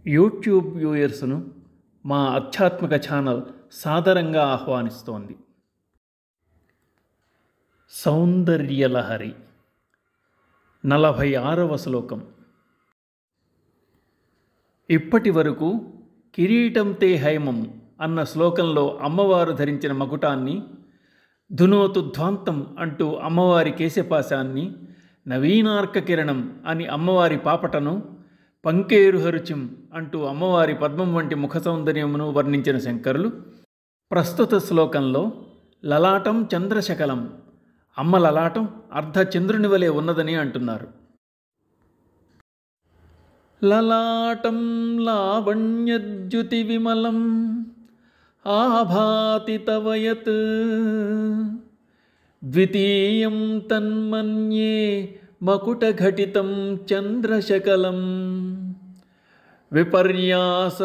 YouTube వ్యూయర్స్ను మా ఆధ్యాత్మిక channel సాదరంగా ఆహ్వానిస్తోంది. సౌందర్యలహరి 46వ శ్లోకం. ఇప్పటి వరకు కిరీటం తే హైమం అన్న శ్లోకంలో అమ్మవారు ధరించిన మకుటాన్ని, ధునోతు ధ్వాంతం అంటూ అమ్మవారి కేశపాశాన్ని, నవీనార్క కిరణం అని అమ్మవారి పాపటను, పంకేరుహరుచిం అంటూ అమ్మవారి పద్మం వంటి ముఖ సౌందర్యమును వర్ణించిన శంకరులు ప్రస్తుత శ్లోకంలో లలాటం చంద్రశకలం, అమ్మ లలాటం అర్ధచంద్రుని వలె ఉన్నదని అంటున్నారు. లలాటం లావణ్యద్యుతి విమలం ఆభాతి తవ యత్ ద్వితీయం తన్మన్యే మకుటఘటితం చంద్రశకలం విపర్యాస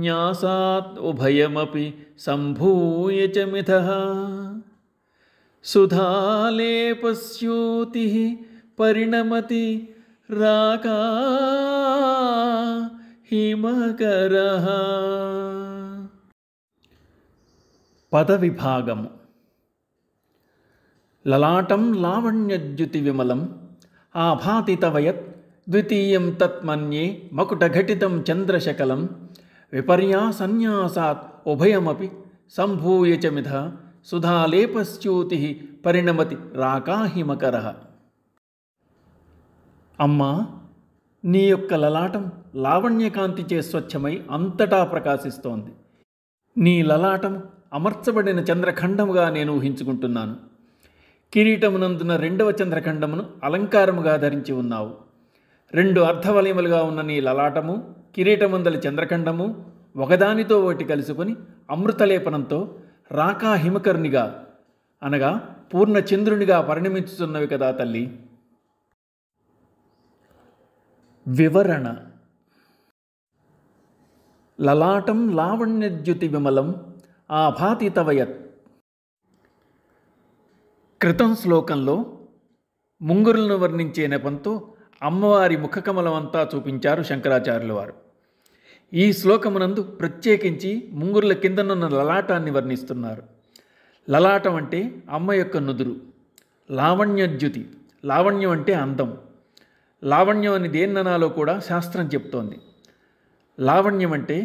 న్యాసాత్ ఉభయమపి సంభూయ చ మిథః సుధాలేపస్యోతి పరిణమతి రాకా హిమకరః. పదవిభాగము. లలాటం లావణ్యద్యుతి విమలం ఆభాతి తవ యత్ ద్వితీయం తత్మన్యే మకుటఘటితం చంద్రశకలం విపర్యాసన్యాసాత్ ఉభయమపి సంభూయ చ మిథః సుధాలేపస్యోతి పరిణమతి రాకాహిమకరః. అమ్మా, నీ యొక్క లలాటం లావణ్యకాంతిచే స్వచ్ఛమై అంతటా ప్రకాశిస్తోంది. నీ లలాటం అమర్చబడిన చంద్రఖండముగా నేను ఊహించుకుంటున్నాను. కిరీటమునందున రెండవ చంద్రఖండమును అలంకారముగా ధరించి ఉన్నావు. రెండు అర్ధవలయములుగా ఉన్న నీ లలాటము, కిరీటమందలి చంద్రఖండము ఒకదానితో ఒకటి కలుసుకొని అమృతలేపనంతో రాకా హిమకరునిగా అనగా పూర్ణచంద్రునిగా పరిణమించుతున్నవి కదా తల్లి. వివరణ. లలాటం లావణ్యద్యుతి విమలం ఆభాతి తవ యత్. క్రితం శ్లోకంలో ముంగురులను వర్ణించే నెపంతో అమ్మవారి ముఖకమలం అంతా చూపించారు శంకరాచార్యుల వారు. ఈ శ్లోకమునందు ప్రత్యేకించి ముంగురుల కిందనున్న లలాటాన్ని వర్ణిస్తున్నారు. లలాటం అంటే అమ్మ యొక్క నుదురు. లావణ్యద్యుతి, లావణ్యం అంటే అందం. లావణ్యం అని దేన్ననాలో కూడా శాస్త్రం చెప్తోంది. లావణ్యం అంటే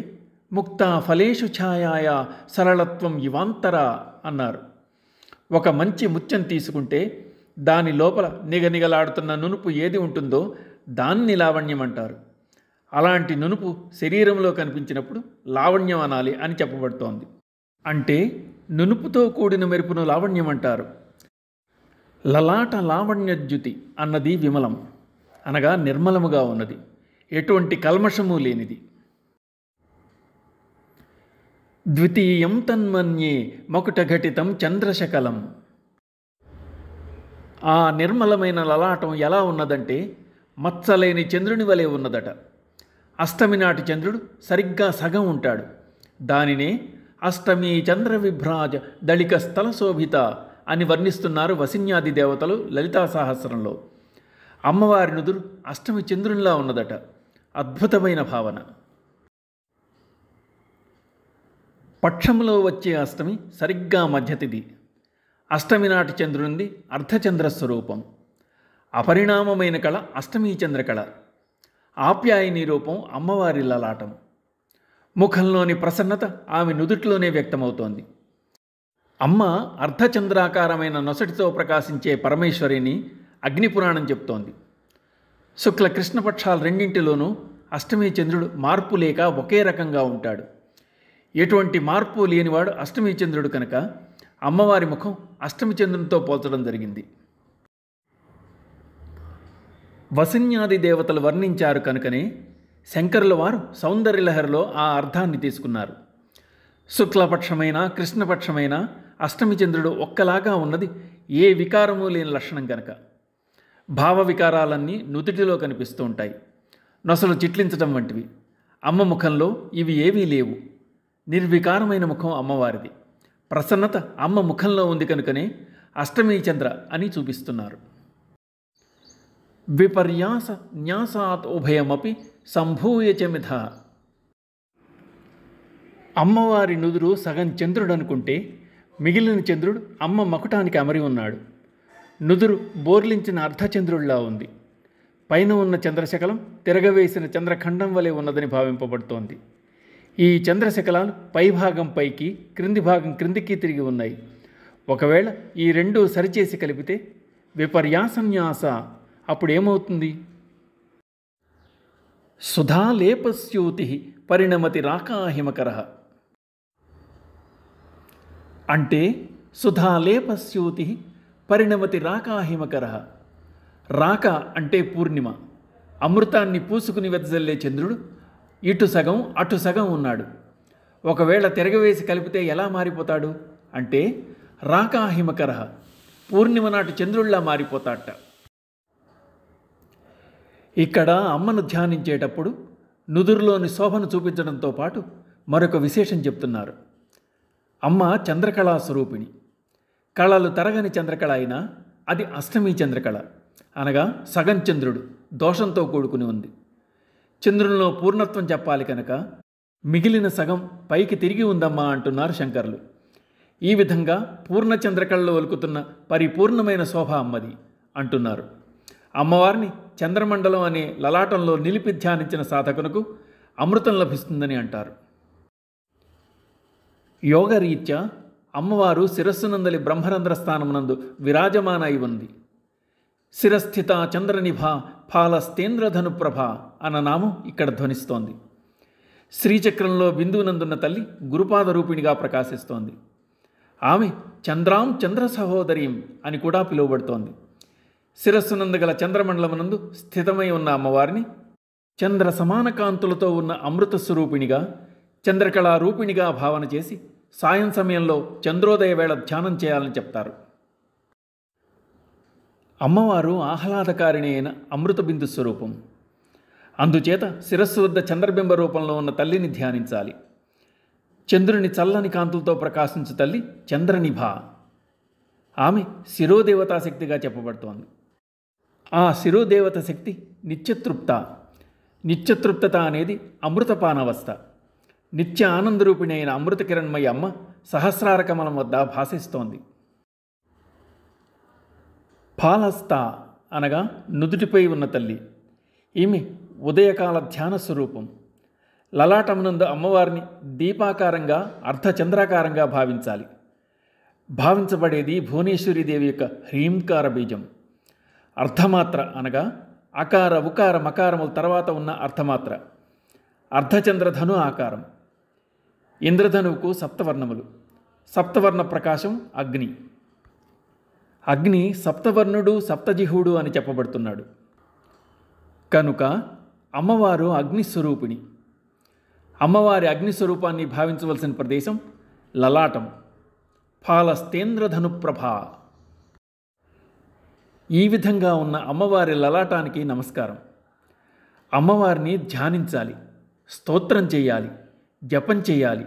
ముక్తా ఫలేషు ఛాయాయ సరళత్వం యువాంతరా అన్నారు. ఒక మంచి ముత్యం తీసుకుంటే దాని లోపల నిగనిగలాడుతున్న నునుపు ఏది ఉంటుందో దాన్ని లావణ్యం అంటారు. అలాంటి నునుపు శరీరంలో కనిపించినప్పుడు లావణ్యం అనాలి అని చెప్పబడుతోంది. అంటే నునుపుతో కూడిన మెరుపును లావణ్యం అంటారు. లలాట లావణ్యద్యుతి అన్నది విమలం అనగా నిర్మలముగా ఉన్నది, ఎటువంటి కల్మషము లేనిది. ద్వితీయం తన్మన్యే మకుటఘటితం చంద్రశకలం. ఆ నిర్మలమైన లలాటం ఎలా ఉన్నదంటే మచ్చలేని చంద్రుని వలె ఉన్నదట. అష్టమి నాటి చంద్రుడు సరిగ్గా సగం ఉంటాడు. దానినే అష్టమి చంద్ర విభ్రాజ దళిక స్థల శోభిత అని వర్ణిస్తున్నారు వసిన్యాది దేవతలు లలితా సహస్రంలో. అమ్మవారి నుదురు అష్టమి చంద్రునిలా ఉన్నదట. అద్భుతమైన భావన. పక్షంలో వచ్చే అష్టమి సరిగ్గా మధ్యతిథి. అష్టమి నాటి చంద్రునిది అర్ధచంద్ర స్వరూపం. అపరిణామమైన కళ అష్టమీ చంద్రకళ. ఆప్యాయని రూపం అమ్మవారి లలాటం. ముఖంలోని ప్రసన్నత ఆమె నుదుటిలోనే వ్యక్తమవుతోంది. అమ్మ అర్ధచంద్రాకారమైన నొసటితో ప్రకాశించే పరమేశ్వరిని అగ్నిపురాణం చెప్తోంది. శుక్ల కృష్ణపక్షాలు రెండింటిలోనూ అష్టమీ చంద్రుడు మార్పు లేక ఒకే రకంగా ఉంటాడు. ఎటువంటి మార్పు లేనివాడు అష్టమీ చంద్రుడు కనుక అమ్మవారి ముఖం అష్టమి చంద్రునితో పోల్చడం జరిగింది. వసిన్యాది దేవతలు వర్ణించారు కనుకనే శంకరుల వారు సౌందర్యలహరిలో ఆ అర్థాన్ని తీసుకున్నారు. శుక్లపక్షమైన కృష్ణపక్షమైన అష్టమి చంద్రుడు ఒక్కలాగా ఉన్నది ఏ వికారము లేని లక్షణం కనుక. భావ వికారాలన్నీ నుదుటిలో కనిపిస్తూ ఉంటాయి. నొసలు చిట్లించటం వంటివి. అమ్మ ముఖంలో ఇవి ఏవీ లేవు. నిర్వికారమైన ముఖం అమ్మవారిది. ప్రసన్నత అమ్మ ముఖంలో ఉంది కనుకనే అష్టమీ చంద్ర అని చూపిస్తున్నారు. విపర్యాస న్యాసాత్ ఉభయమపి సంభూయ చ మిథః. అమ్మవారి నుదురు సగం చంద్రుడు అనుకుంటే మిగిలిన చంద్రుడు అమ్మ మకుటానికి అమరి ఉన్నాడు. నుదురు బోర్లించిన అర్ధచంద్రుడిలా ఉంది. పైన ఉన్న చంద్రశకలం తిరగవేసిన చంద్రఖండం వలె ఉన్నదని భావింపబడుతోంది. ఈ చంద్రశకలాలు పైభాగం పైకి, క్రింది భాగం క్రిందికి తిరిగి ఉన్నాయి. ఒకవేళ ఈ రెండూ సరిచేసి కలిపితే విపర్యాసన్యాస అప్పుడేమవుతుంది? సుధాలేపస్యూతి పరిణమతి రాకాహిమకర. అంటే సుధాలేపస్యూతి పరిణమతి రాకాహిమకర. రాక అంటే పూర్ణిమ. అమృతాన్ని పూసుకుని వెదజల్లే చంద్రుడు ఇటు సగం అటు సగం ఉన్నాడు. ఒకవేళ తిరగవేసి కలిపితే ఎలా మారిపోతాడు అంటే రాకాహిమకర, పూర్ణిమ నాటి చంద్రుళ్లా మారిపోతాడట. ఇక్కడ అమ్మను ధ్యానించేటప్పుడు నుదురులోని శోభను చూపించడంతో పాటు మరొక విశేషం చెప్తున్నారు. అమ్మ చంద్రకళా స్వరూపిణి. కళలు తరగని చంద్రకళ అయినా అది అష్టమి చంద్రకళ, అనగా సగం చంద్రుడు దోషంతో కూడుకుని ఉంది. చంద్రునిలో పూర్ణత్వం చెప్పాలి కనుక మిగిలిన సగం పైకి తిరిగి ఉందమ్మా అంటున్నారు శంకరులు. ఈ విధంగా పూర్ణచంద్రకళలో ఒలుకుతున్న పరిపూర్ణమైన శోభ అమ్మది అంటున్నారు. అమ్మవారిని చంద్రమండలం అనే లలాటంలో నిలిపి ధ్యానించిన సాధకునకు అమృతం లభిస్తుందని అంటారు. యోగరీత్యా అమ్మవారు శిరస్సునందలి బ్రహ్మరంధ్ర స్థానమునందు విరాజమాన అయి ఉంది. శిరస్థిత చంద్రనిభ ఫాలస్తేంద్రధనుప్రభ అన్న నామం ఇక్కడ ధ్వనిస్తోంది. శ్రీచక్రంలో బిందువునందున్న తల్లి గురుపాద రూపిణిగా ప్రకాశిస్తోంది. ఆమె చంద్రాం చంద్ర సహోదరీం అని కూడా పిలువబడుతోంది. శిరస్సునందు గల చంద్రమండలమునందు స్థితమై ఉన్న అమ్మవారిని చంద్ర సమాన కాంతులతో ఉన్న అమృత స్వరూపిణిగా, చంద్రకళా రూపిణిగా భావన చేసి సాయం సమయంలో చంద్రోదయ వేళ ధ్యానం చేయాలని చెప్తారు. అమ్మవారు ఆహ్లాదకారిణి అయిన అమృత బిందు స్వరూపం. అందుచేత శిరస్సు వద్ద చంద్రబింబ రూపంలో ఉన్న తల్లిని ధ్యానించాలి. చంద్రుని చల్లని కాంతులతో ప్రకాశించు తల్లి చంద్రనిభ. ఆమె శిరోదేవతా శక్తిగా చెప్పబడుతోంది. ఆ శిరోదేవత శక్తి నిత్యతృప్త. నిత్యతృప్తత అనేది అమృతపానవస్థ. నిత్య ఆనందరూపిణి అయిన అమృత కిరణ్మయ అమ్మ సహస్రార కమలం వద్ద భాసిస్తోంది. ఫాలస్థ అనగా నుదుటిపై ఉన్న తల్లి. ఈమె ఉదయకాల ధ్యాన స్వరూపం. లలాటమునందు అమ్మవారిని దీపాకారంగా అర్ధచంద్రాకారంగా భావించాలి. భావించబడేది భువనేశ్వరీదేవి యొక్క హ్రీంకార బీజం. అర్ధమాత్ర అనగా అకార ఉకార మకారముల తర్వాత ఉన్న అర్ధమాత్ర. అర్ధచంద్రధను ఆకారం. ఇంద్రధనువుకు సప్తవర్ణములు. సప్తవర్ణ ప్రకాశం అగ్ని. అగ్ని సప్తవర్ణుడు సప్తజిహుడు అని చెప్పబడుతున్నాడు. కనుక అమ్మవారు అగ్నిస్వరూపిణి. అమ్మవారి అగ్నిస్వరూపాన్ని భావించవలసిన ప్రదేశం లలాటం. ఫాలస్తేంద్రధనుప్రభ. ఈ విధంగా ఉన్న అమ్మవారి లలాటానికి నమస్కారం. అమ్మవారిని ధ్యానించాలి, స్తోత్రం చేయాలి, జపం చేయాలి,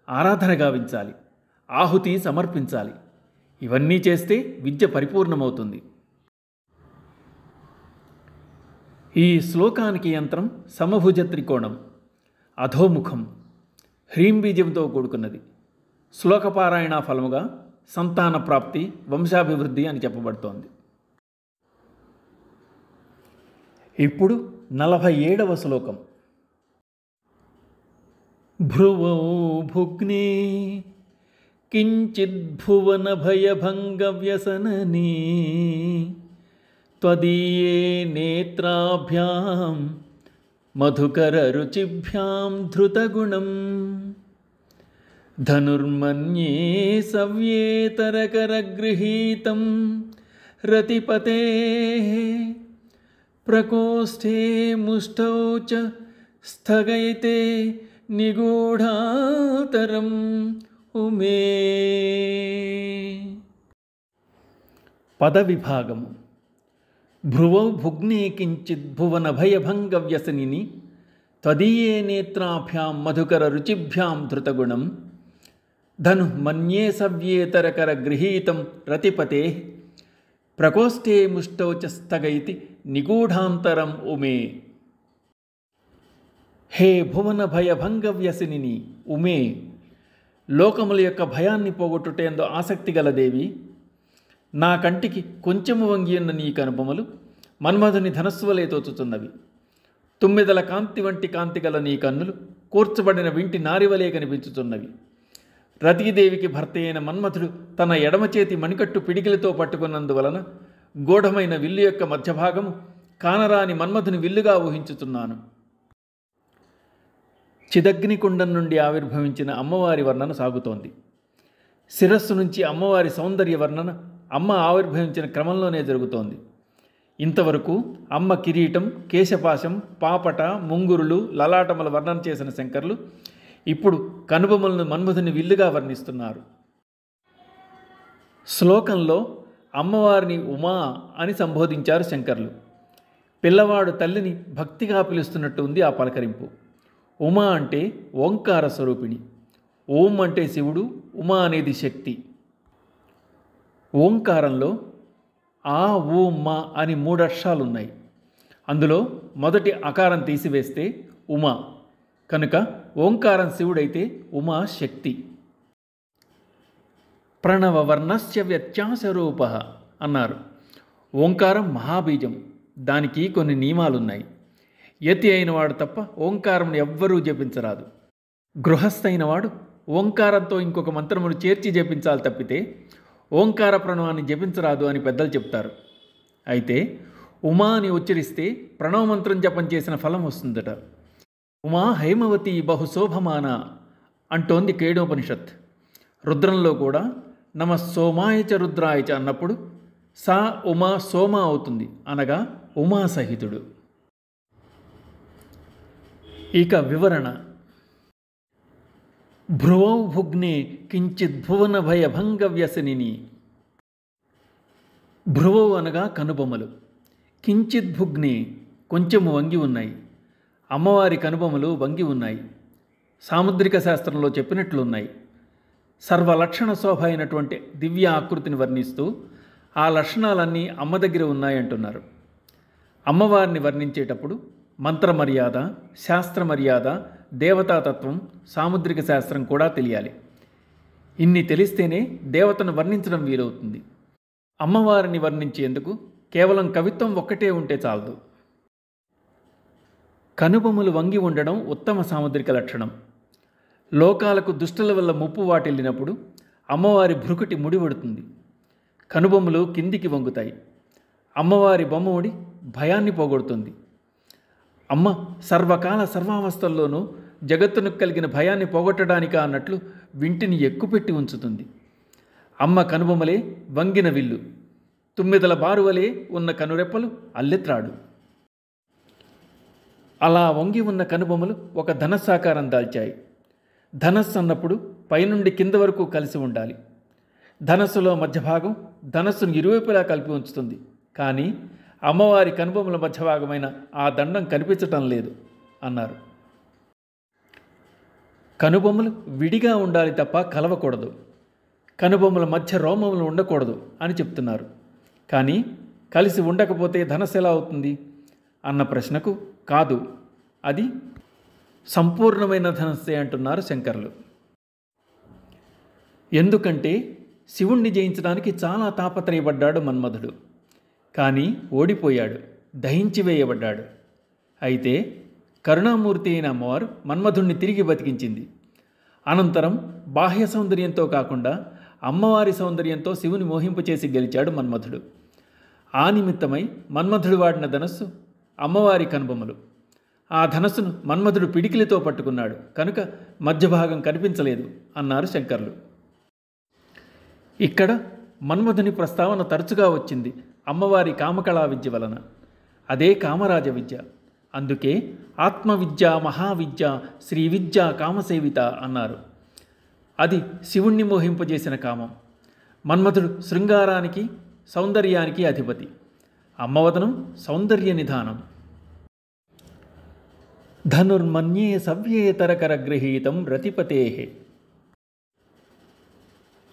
ఆరాధన గావించాలి, ఆహుతి సమర్పించాలి. ఇవన్నీ చేస్తే విద్య పరిపూర్ణమవుతుంది. ఈ శ్లోకానికి యంత్రం సమభుజ త్రికోణం, అధోముఖం, హ్రీం బీజంతో కూడుకున్నది. శ్లోకపారాయణ ఫలముగా సంతాన ప్రాప్తి, వంశాభివృద్ధి అని చెప్పబడుతోంది. ఇప్పుడు 47వ శ్లోకం. భ్రువౌ భుగ్నే కించిద్భువన భయభంగ వ్యసననే త్వదీయే నేత్రాభ్యాం మధుకర రుచిభ్యాం ధృతగుణం ధనుర్మన్యే సవ్యేతరకరగృహీతం రతిపతే ప్రకోష్ఠే ముష్టౌ చ స్థగయితే నిగూఢాతరం ఉమే. పదవిభాగము. భ్రువౌ భుగ్నే కించిత్ భువన భయభంగ వ్యసనిని త్వదీయే నేత్రాభ్యాం మధుకర రుచిభ్యాం ధృతగుణం ధను మన్యే సవ్యేతరకర గృహీతం రతిపతే ప్రకోష్ఠే ముష్టౌ చ స్థగయితి నిగూఢాంతరం ఉమే. హే భువన భయభంగ వ్యసిని ఉమే, లోకముల యొక్క భయాన్ని పోగొట్టుటేందు ఆసక్తి గల దేవి, నా కంటికి కొంచెము వంగియున్న నీ కనుబొమలు మన్మధుని ధనస్సు వలె తోచుతున్నవి. తుమ్మెదల కాంతి వంటి కాంతి గల నీ కన్నులు కూర్చబడిన వింటి నారివలే కనిపించుతున్నవి. రతీదేవికి భర్త అయిన మన్మథుడు తన ఎడమ చేతి మణికట్టు పిడికిలతో పట్టుకున్నందువలన గూఢమైన విల్లు యొక్క మధ్యభాగము కానరాని మన్మథుని విల్లుగా ఊహించుతున్నాను. చిదగ్నికుండం నుండి ఆవిర్భవించిన అమ్మవారి వర్ణన సాగుతోంది. శిరస్సు నుంచి అమ్మవారి సౌందర్య వర్ణన అమ్మ ఆవిర్భవించిన క్రమంలోనే జరుగుతోంది. ఇంతవరకు అమ్మ కిరీటం, కేశపాశం, పాపట, ముంగురులు, లలాటముల వర్ణన చేసిన శంకర్లు ఇప్పుడు కనుబొమ్మలను మన్మధుని విల్లుగా వర్ణిస్తున్నారు. శ్లోకంలో అమ్మవారిని ఉమా అని సంబోధించారు శంకర్లు. పిల్లవాడు తల్లిని భక్తిగా పిలుస్తున్నట్టు ఉంది ఆ పలకరింపు. ఉమా అంటే ఓంకార స్వరూపిణి. ఓం అంటే శివుడు, ఉమా అనేది శక్తి. ఓంకారంలో ఆ, ఊ, మా అని 3 అక్షరాలున్నాయి. అందులో మొదటి అకారం తీసివేస్తే ఉమా, కనుక ఓంకారం శివుడైతే ఉమా శక్తి. ప్రణవ వర్ణస్య వ్యత్యాసరూప అన్నారు. ఓంకారం మహాబీజం, దానికి కొన్ని నియమాలున్నాయి. యతి అయినవాడు తప్ప ఓంకారంను ఎవ్వరూ జపించరాదు. గృహస్థైనవాడు ఓంకారంతో ఇంకొక మంత్రమును చేర్చి జపించాలి తప్పితే ఓంకార ప్రణవాన్ని జపించరాదు అని పెద్దలు చెప్తారు. అయితే ఉమా అని ఉచ్చరిస్తే ప్రణవమంత్రం జపం చేసిన ఫలం వస్తుందట. ఉమా హైమవతి బహుశోభమాన అంటోంది కేడోపనిషత్. రుద్రంలో కూడా నమ సోమాయచ రుద్రాయచ అన్నప్పుడు సా ఉమా సోమ అవుతుంది, అనగా ఉమా సహితుడు. ఇక వివరణ. భ్రువౌ భుగ్నే కించిత్ భువన భయభంగ వ్యసనిని. భ్రువౌ అనగా కనుబొమ్మలు, కించిత్ భుగ్నే కొంచెము వంగి ఉన్నాయి. అమ్మవారి కనుబొమ్మలు వంగి ఉన్నాయి. సాముద్రిక శాస్త్రంలో చెప్పినట్లున్నాయి. సర్వలక్షణ శోభ అయినటువంటి దివ్య ఆకృతిని వర్ణిస్తూ ఆ లక్షణాలన్నీ అమ్మ దగ్గర ఉన్నాయంటున్నారు. అమ్మవారిని వర్ణించేటప్పుడు మంత్రమర్యాద, శాస్త్రమర్యాద, దేవతాతత్వం, సాముద్రిక శాస్త్రం కూడా తెలియాలి. ఇన్ని తెలిస్తేనే దేవతను వర్ణించడం వీలవుతుంది. అమ్మవారిని వర్ణించేందుకు కేవలం కవిత్వం ఒక్కటే ఉంటే చాలదు. కనుబొమ్మలు వంగి ఉండడం ఉత్తమ సాముద్రిక లక్షణం. లోకాలకు దుష్టుల వల్ల ముప్పు వాటిల్లినప్పుడు అమ్మవారి భృకుటి ముడివడుతుంది. కనుబొమ్మలు కిందికి వంగుతాయి. అమ్మవారి బొమ్మముడి భయాన్ని పోగొడుతుంది. అమ్మ సర్వకాల సర్వావస్థల్లోనూ జగత్తునకు కలిగిన భయాన్ని పోగొట్టడానికా అన్నట్లు వింటిని ఎక్కుపెట్టి ఉంచుతుంది. అమ్మ కనుబొమ్మలే వంగిన విల్లు, తుమ్మెదల బారువలే ఉన్న కనురెప్పలు అల్లెత్రాడు. అలా వంగి ఉన్న కనుబొమ్మలు ఒక ధనస్సాకారం దాల్చాయి. ధనస్సు అన్నప్పుడు పైనుండి కింద వరకు కలిసి ఉండాలి. ధనస్సులో మధ్యభాగం ధనస్సును ఇరువైపులా కలిపి ఉంచుతుంది. కానీ అమ్మవారి కనుబొమ్మల మధ్యభాగమైన ఆ దండం కనిపించటం లేదు అన్నారు. కనుబొమ్మలు విడిగా ఉండాలి తప్ప కలవకూడదు. కనుబొమ్మల మధ్య రోమములు ఉండకూడదు అని చెప్తున్నారు. కానీ కలిసి ఉండకపోతే ధనస్సు ఎలా అవుతుంది అన్న ప్రశ్నకు కాదు, అది సంపూర్ణమైన ధనస్సే అంటున్నారు శంకరులు. ఎందుకంటే శివుణ్ణి జయించడానికి చాలా తాపత్రయపడ్డాడు మన్మధుడు. కానీ ఓడిపోయాడు, దహించి వేయబడ్డాడు. అయితే కరుణామూర్తి అయిన అమ్మవారు మన్మధుణ్ణి తిరిగి బతికించింది. అనంతరం బాహ్య సౌందర్యంతో కాకుండా అమ్మవారి సౌందర్యంతో శివుని మోహింపచేసి గెలిచాడు మన్మధుడు. ఆ నిమిత్తమై మన్మధుడు వాడిన ధనస్సు అమ్మవారి కనుబొమ్మలు. ఆ ధనస్సును మన్మధుడు పిడికిలితో పట్టుకున్నాడు కనుక మధ్యభాగం కనిపించలేదు అన్నారు శంకర్లు. ఇక్కడ మన్మధుని ప్రస్తావన తరచుగా వచ్చింది అమ్మవారి కామకళా విద్య వలన. అదే కామరాజ విద్య. అందుకే ఆత్మవిద్య, మహావిద్య, శ్రీ విద్య, కామసేవిత అన్నారు. అది శివుణ్ణి మోహింపజేసిన కామం. మన్మధుడు శృంగారానికి, సౌందర్యానికి అధిపతి. అమ్మవదనం సౌందర్య నిధానం. ధనుర్మన్యే సవ్యేతరకరగృహీతం రతిపతే.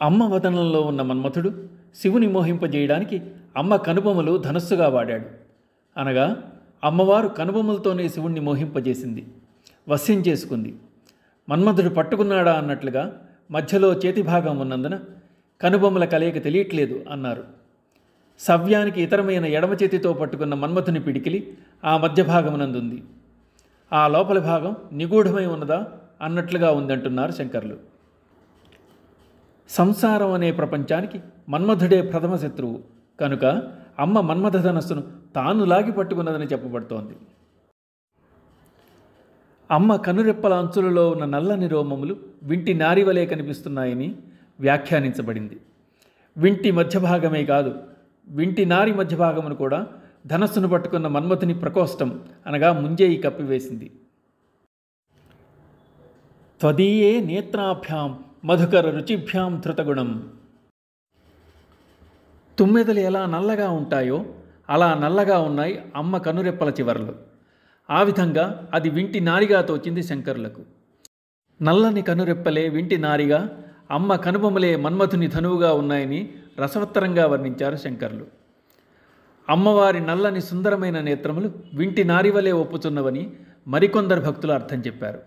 అమ్మ వదనంలో ఉన్న మన్మథుడు శివుని మోహింపజేయడానికి అమ్మ కనుబొమ్మలు ధనస్సుగా వాడాడు. అనగా అమ్మవారు కనుబొమ్మలతోనే శివుణ్ణి మోహింపజేసింది. వశ్యం చేసుకుంది. మన్మధుడు పట్టుకున్నాడా అన్నట్లుగా మధ్యలో చేతి భాగం ఉన్నందున కనుబొమ్మల కలయిక తెలియట్లేదు అన్నారు. సవ్యానికి ఇతరమైన ఎడమ చేతితో పట్టుకున్న మన్మథుని పిడికిలి ఆ మధ్య భాగమునందుంది. ఆ లోపలి భాగం నిగూఢమై ఉన్నదా అన్నట్లుగా ఉందంటున్నారు శంకర్లు. సంసారం అనే ప్రపంచానికి మన్మధుడే ప్రథమ శత్రువు కనుక అమ్మ మన్మథ ధనస్సును తాను లాగి పట్టుకున్నదని చెప్పబడుతోంది. అమ్మ కనురెప్పల అంచులలో ఉన్న నల్లని రోమములు వింటి నారివలే కనిపిస్తున్నాయని వ్యాఖ్యానించబడింది. వింటి మధ్య భాగమే కాదు, వింటి నారి మధ్య భాగమును కూడా ధనస్సును పట్టుకున్న మన్మథుని ప్రకోష్టం అనగా ముంజేయి కప్పివేసింది. త్వదీయే నేత్రాభ్యాం మధుకర రుచిభ్యాం ధృతగుణం. తుమ్మెదలు ఎలా నల్లగా ఉంటాయో అలా నల్లగా ఉన్నాయి అమ్మ కనురెప్పల చివర్లు. ఆ విధంగా అది వింటి నారిగా తోచింది శంకరులకు. నల్లని కనురెప్పలే వింటి నారిగా, అమ్మ కనుబొమ్మలే మన్మథుని ధనువుగా ఉన్నాయని రసవత్తరంగా వర్ణించారు శంకరులు. అమ్మవారి నల్లని సుందరమైన నేత్రములు వింటి నారివలే ఒప్పుచున్నవని మరికొందరు భక్తులు అర్థం చెప్పారు.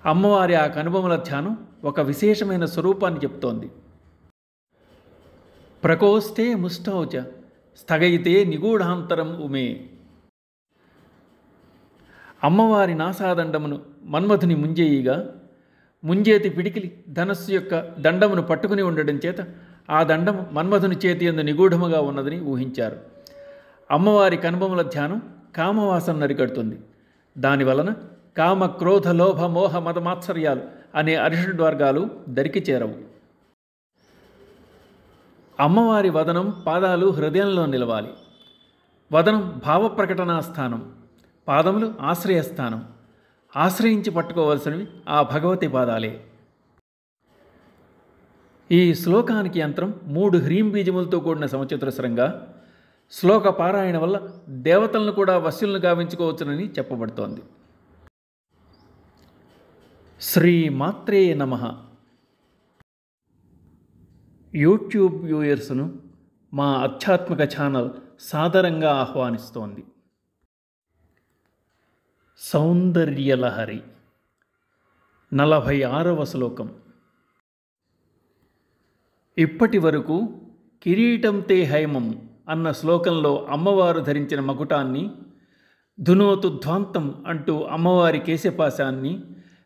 అమ్మవారి ఆ కనుబొమ్మల ధ్యానం ఒక విశేషమైన స్వరూపాన్ని చెప్తోంది. ప్రకోష్ఠే ముష్టౌచ స్థగయితే నిగూఢాంతరం ఉమే. అమ్మవారి నాసాదండమును మన్మథుని ముంజేయిగా, ముంజేతి పిడికిలి ధనస్సు యొక్క దండమును పట్టుకుని ఉండడం చేత ఆ దండము మన్మథుని చేతి యందు నిగూఢముగా ఉన్నదని ఊహించారు. అమ్మవారి కనుబొమ్మల ధ్యానం కామవాసన నరికడుతుంది. దానివలన కామ, క్రోధ, లోభ, మోహ, మద, మాత్సర్యాలు అనే అరిషడ్వర్గాలు దరికి చేరవు. అమ్మవారి వదనం, పాదాలు హృదయంలో నిలవాలి. వదనం భావప్రకటనా స్థానం, పాదములు ఆశ్రయస్థానం. ఆశ్రయించి పట్టుకోవలసినవి ఆ భగవతి పాదాలే. ఈ శ్లోకానికి యంత్రం 3 హ్రీం బీజములతో కూడిన సమచతురస్రంగా, శ్లోక పారాయణ వల్ల దేవతలను కూడా వశ్యులను గావించుకోవచ్చునని చెప్పబడుతోంది. శ్రీమాత్రే నమః. యూట్యూబ్ వ్యూయర్స్ను మా ఆధ్యాత్మిక ఛానల్ సాదరంగా ఆహ్వానిస్తోంది. సౌందర్యలహరి 46వ శ్లోకం. ఇప్పటి వరకు కిరీటం తే హైమం అన్న శ్లోకంలో అమ్మవారు ధరించిన మకుటాన్ని, ధునోతు ధ్వాంతం అంటూ అమ్మవారి కేశపాశాన్ని,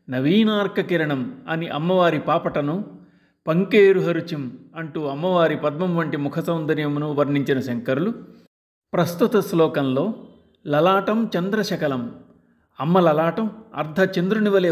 నవీనార్క కిరణం అని అమ్మవారి పాపటను, పంకేరుహరుచిం అంటూ అమ్మవారి పద్మం వంటి ముఖ సౌందర్యమును వర్ణించిన శంకరులు ప్రస్తుత శ్లోకంలో లలాటం చంద్రశకలం, అమ్మ లలాటం అర్ధచంద్రుని వలె